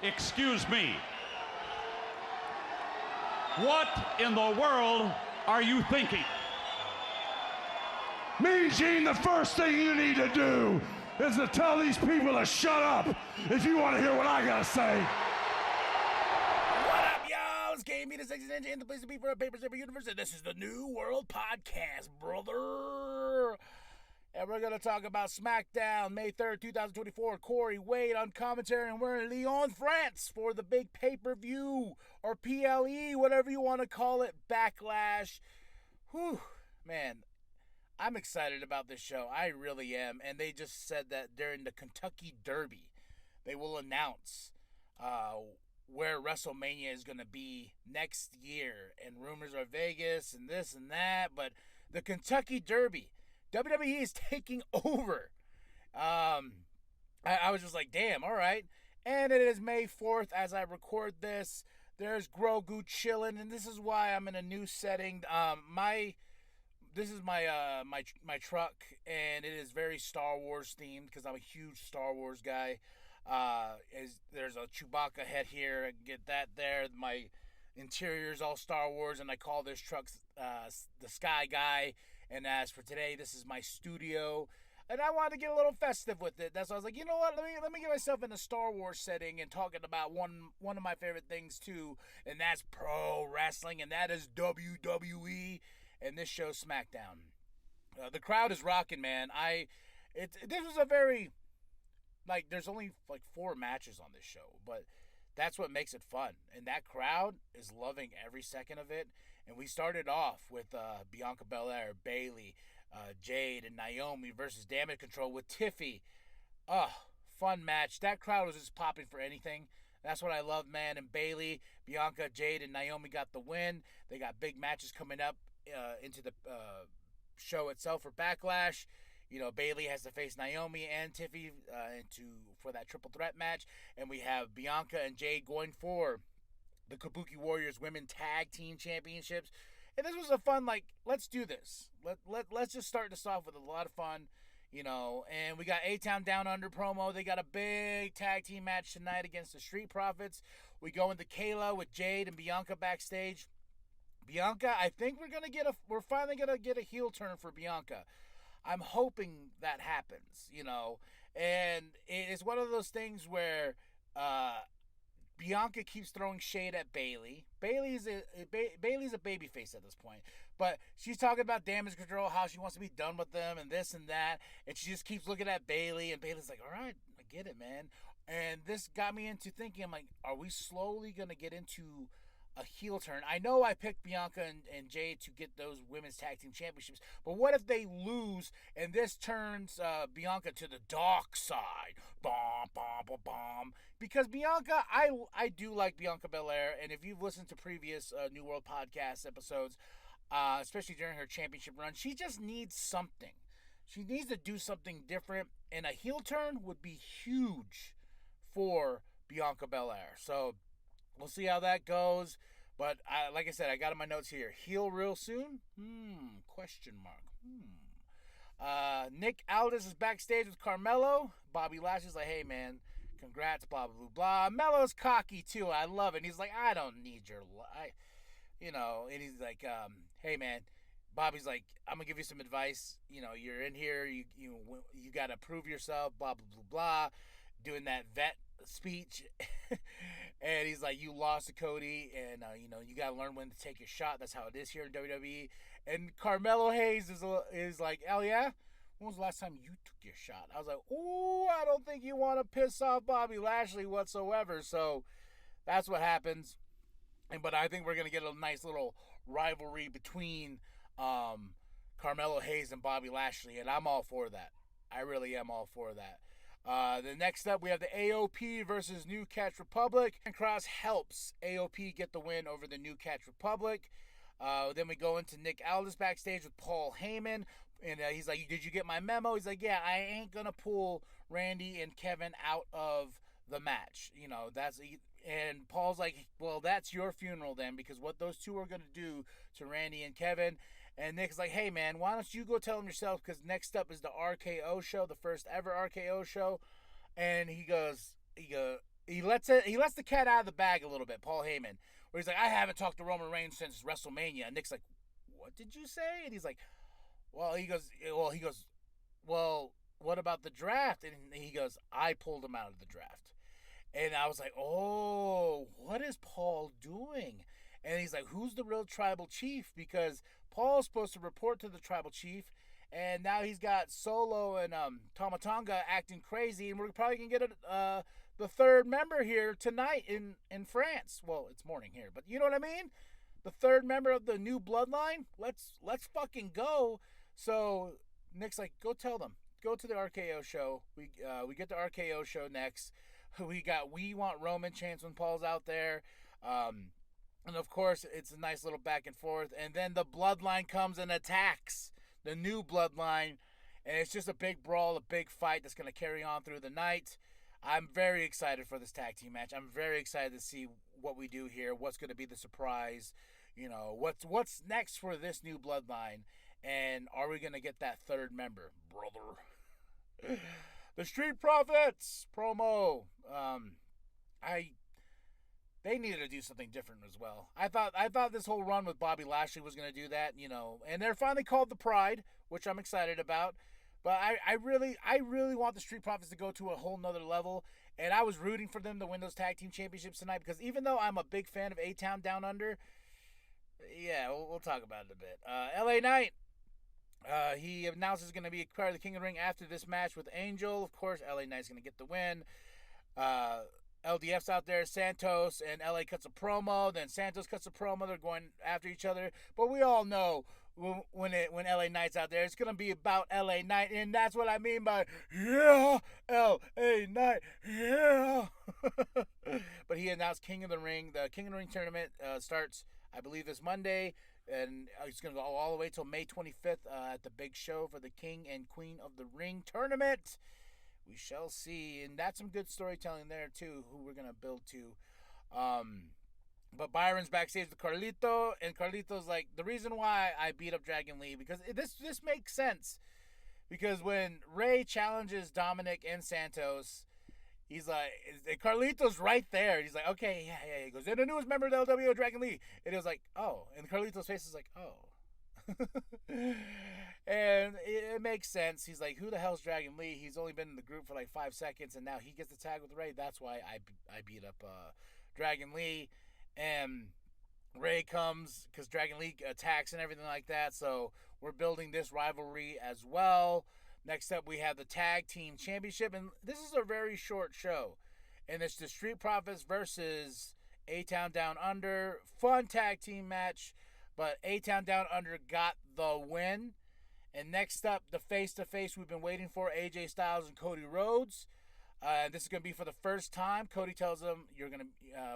Excuse me. What in the world are you thinking? Mean Gene, the first thing you need to do is to tell these people to shut up if you want to hear what I gotta say. What up, y'all? It's Game the Sexy Ninja, and the place to be for a Paper Saber universe, and this is the New World Podcast, brother. And we're going to talk about SmackDown, May 3rd, 2024. Corey Wade on commentary, and we're in Lyon, France for the big pay-per-view, or PLE, whatever you want to call it, BackLash. Whew, man, I'm excited about this show. I really am. And they just said that during the Kentucky Derby, they will announce where WrestleMania is going to be next year. And rumors are Vegas and this and that, but the Kentucky Derby, WWE is taking over. I was just like, damn, all right. And it is May 4th as I record this. There's Grogu chilling, and this is why I'm in a new setting. This is my truck, and it is very Star Wars themed because I'm a huge Star Wars guy. There's a Chewbacca head here. I can get that there. My interior is all Star Wars, and I call this truck the Sky Guy. And as for today, this is my studio, and I wanted to get a little festive with it. That's why I was like, you know what? Let me get myself in a Star Wars setting and talking about one of my favorite things too, and that's pro wrestling, and that is WWE. And this show's SmackDown. The crowd is rocking, man. This was a very, there's only 4 matches on this show, but that's what makes it fun. And that crowd is loving every second of it. And we started off with Bianca Belair, Bayley, Jade, and Naomi versus Damage Control with Tiffy. Fun match. That crowd was just popping for anything. That's what I love, man. And Bayley, Bianca, Jade, and Naomi got the win. They got big matches coming up into the show itself for BackLash. You know, Bayley has to face Naomi and Tiffy for that triple threat match. And we have Bianca and Jade going for the Kabuki Warriors Women Tag Team Championships. And this was a fun, let's do this. Let's just start this off with a lot of fun, you know. And we got A-Town Down Under promo. They got a big tag team match tonight against the Street Profits. We go into Kayla with Jade and Bianca backstage. Bianca, I think we're finally gonna get a heel turn for Bianca. I'm hoping that happens, you know. And it's one of those things where Bianca keeps throwing shade at Bayley. Bayley's a babyface at this point, but she's talking about Damage Control, how she wants to be done with them, and this and that, and she just keeps looking at Bayley, and Bayley's like, all right, I get it, man. And this got me into thinking, I'm like, are we slowly gonna get into a heel turn? I know I picked Bianca and Jade to get those women's tag team championships, but what if they lose and this turns Bianca to the dark side? Bomb, bomb, bomb, bomb. Because Bianca, I do like Bianca Belair, and if you've listened to previous New World Podcast episodes, especially during her championship run, she just needs something. She needs to do something different, and a heel turn would be huge for Bianca Belair. So we'll see how that goes. But like I said, I got in my notes here. Heel real soon? Question mark. Nick Aldis is backstage with Carmelo. Bobby Lashley's like, hey, man, congrats, blah, blah, blah, blah. Melo's cocky, too. I love it. And he's like, I don't need your and he's like, hey, man. Bobby's like, I'm going to give you some advice. You know, you're in here. You got to prove yourself, blah, blah, blah, blah. Doing that vet speech. And he's like, you lost to Cody, and you gotta learn when to take your shot. That's how it is here in WWE. And Carmelo Hayes is like, hell yeah, when was the last time you took your shot? I was like, ooh, I don't think you want to piss off Bobby Lashley whatsoever. So that's what happens. But I think we're gonna get a nice little rivalry between Carmelo Hayes and Bobby Lashley, and I'm all for that. I really am all for that. The next up, we have the AOP versus New Catch Republic. And Cross helps AOP get the win over the New Catch Republic. Then we go into Nick Aldis backstage with Paul Heyman. And he's like, did you get my memo? He's like, yeah, I ain't going to pull Randy and Kevin out of the match. You know, and Paul's like, well, that's your funeral then, because what those two are going to do to Randy and Kevin. And Nick's like, hey, man, why don't you go tell them yourself, because next up is the RKO show, the first ever RKO show. And he goes, he lets the cat out of the bag a little bit, Paul Heyman, where he's like, I haven't talked to Roman Reigns since WrestleMania. And Nick's like, what did you say? And he's like, well, what about the draft? And he goes, I pulled him out of the draft. And I was like, oh, what is Paul doing? And he's like, who's the real tribal chief? Because Paul's supposed to report to the tribal chief, and now he's got Solo and Tama Tonga acting crazy, and we're probably going to get the third member here tonight in France. Well, it's morning here, but you know what I mean? The third member of the new bloodline. Let's fucking go. So Nick's like, go tell them. Go to the RKO show. We get the RKO show next. We want Roman chants when Paul's out there. And of course, it's a nice little back and forth. And then the bloodline comes and attacks the new bloodline. And it's just a big brawl, a big fight that's going to carry on through the night. I'm very excited for this tag team match. I'm very excited to see what we do here. What's going to be the surprise? You know, what's next for this new bloodline? And are we going to get that third member, brother? The Street Profits promo. They needed to do something different as well. I thought this whole run with Bobby Lashley was going to do that, you know. And they're finally called the Pride, which I'm excited about. But I really want the Street Profits to go to a whole nother level. And I was rooting for them to win those tag team championships tonight, because even though I'm a big fan of A-Town Down Under, yeah, we'll talk about it a bit. LA Knight. He announces he's going to be part of the King of the Ring after this match with Angel. Of course, LA Knight's going to get the win. LDF's out there. Santos and LA cuts a promo. Then Santos cuts a promo. They're going after each other. But we all know when LA Knight's out there, it's going to be about LA Knight. And that's what I mean by, yeah, LA Knight, yeah. But he announced King of the Ring. The King of the Ring tournament starts, I believe, this Monday. And it's going to go all the way till May 25th at the big show for the King and Queen of the Ring tournament. We shall see. And that's some good storytelling there, too, who we're going to build to. But Byron's backstage with Carlito. And Carlito's like, the reason why I beat up Dragon Lee, because this makes sense. Because when Ray challenges Dominic and Santos, he's like, Carlito's right there. He's like, okay, yeah. He goes, and the newest member of the LWO, Dragon Lee. And it was like, oh. And Carlito's face is like, oh. And it makes sense. He's like, who the hell's Dragon Lee? He's only been in the group for like 5 seconds, and now he gets the tag with Ray. That's why I beat up Dragon Lee. And Ray comes because Dragon Lee attacks and everything like that. So we're building this rivalry as well. Next up, we have the Tag Team Championship, and this is a very short show. And it's the Street Profits versus A-Town Down Under. Fun tag team match, but A-Town Down Under got the win. And next up, the face-to-face we've been waiting for, AJ Styles and Cody Rhodes. This is going to be for the first time. Cody tells him, "You're going to.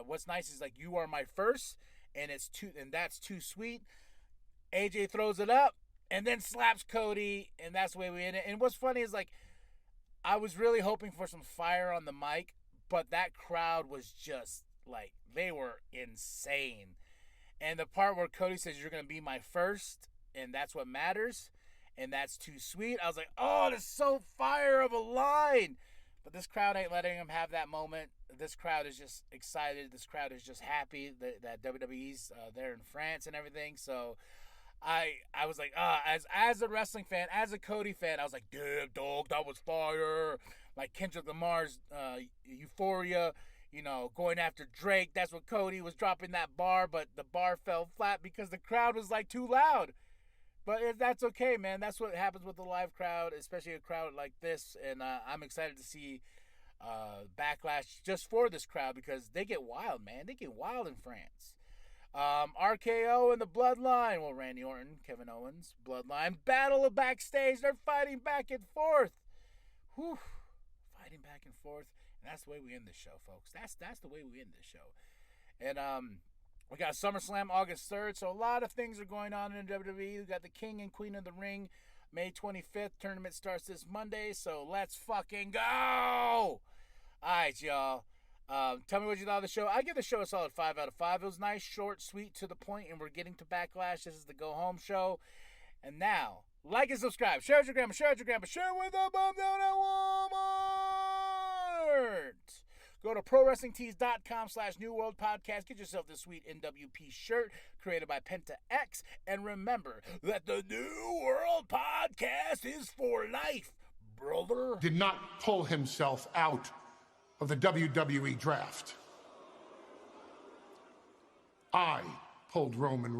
What's nice is like you are my first, and that's too sweet." AJ throws it up. And then slaps Cody, and that's the way we end it. And what's funny is, like, I was really hoping for some fire on the mic, but that crowd was just, like, they were insane. And the part where Cody says, you're going to be my first, and that's what matters, and that's too sweet, I was like, oh, that's so fire of a line. But this crowd ain't letting him have that moment. This crowd is just excited. This crowd is just happy that WWE's there in France and everything, so I was like, as a wrestling fan, as a Cody fan, I was like, damn, dog, that was fire. Like Kendrick Lamar's Euphoria, you know, going after Drake. That's what Cody was dropping that bar, but the bar fell flat because the crowd was like too loud. But that's okay, man. That's what happens with the live crowd, especially a crowd like this. And I'm excited to see BackLash just for this crowd because they get wild, man. They get wild in France. RKO and the Bloodline. Well, Randy Orton, Kevin Owens, Bloodline. Battle of backstage. They're fighting back and forth. Whew. Fighting back and forth. And that's the way we end this show, folks. That's the way we end this show. And we got SummerSlam August 3rd. So a lot of things are going on in WWE. We got the King and Queen of the Ring May 25th. Tournament starts this Monday. So let's fucking go. All right, y'all. Tell me what you thought of the show. I give the show a solid 5 out of 5. It was nice, short, sweet, to the point, and we're getting to BackLash. This is the go-home show. And now, like and subscribe. Share with your grandma. Share with your grandpa. Share with the bum down at Walmart. Go to ProWrestlingTees.com/New World Podcast. Get yourself this sweet nWp shirt created by Penta X. And remember that the New World Podcast is for life, brother. Did not pull himself out of the WWE draft. I pulled Roman Reigns.